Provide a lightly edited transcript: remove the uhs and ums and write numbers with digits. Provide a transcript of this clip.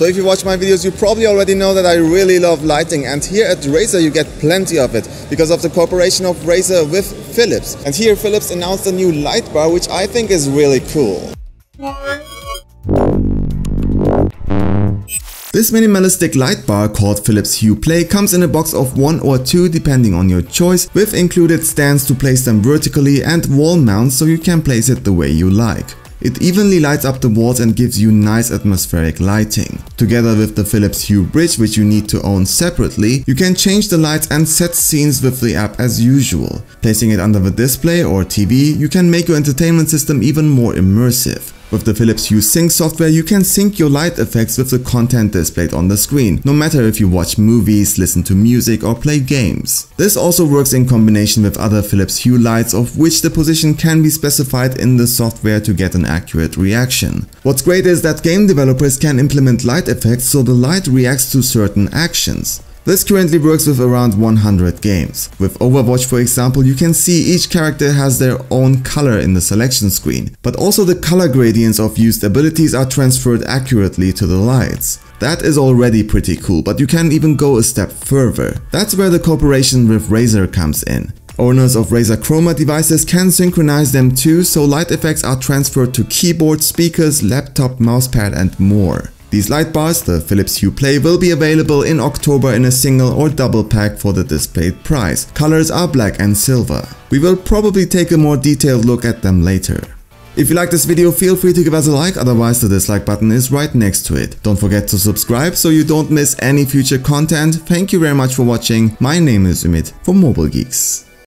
So if you watch my videos, you probably already know that I really love lighting, and here at Razer you get plenty of it because of the cooperation of Razer with Philips. And here Philips announced a new Lightbar, which I think is really cool. This minimalistic light bar called Philips Hue Play comes in a box of 1 or 2 depending on your choice, with included stands to place them vertically and wall mounts so you can place it the way you like. It evenly lights up the walls and gives you nice atmospheric lighting. Together with the Philips Hue bridge, which you need to own separately, you can change the lights and set scenes with the app as usual. Placing it under the display or TV, you can make your entertainment system even more immersive. With the Philips Hue Sync software, you can sync your light effects with the content displayed on the screen, no matter if you watch movies, listen to music or play games. This also works in combination with other Philips Hue lights, of which the position can be specified in the software to get an accurate reaction. What's great is that game developers can implement light effects so the light reacts to certain actions. This currently works with around 100 games. With Overwatch, for example, you can see each character has their own color in the selection screen, but also the color gradients of used abilities are transferred accurately to the lights. That is already pretty cool, but you can even go a step further. That's where the cooperation with Razer comes in. Owners of Razer Chroma devices can synchronize them too, so light effects are transferred to keyboard, speakers, laptop, mousepad and more. These light bars, the Philips Hue Play, will be available in October in a single or double pack for the displayed price. Colors are black and silver. We will probably take a more detailed look at them later. If you like this video, feel free to give us a like, otherwise the dislike button is right next to it. Don't forget to subscribe so you don't miss any future content. Thank you very much for watching. My name is Umit for Mobile Geeks.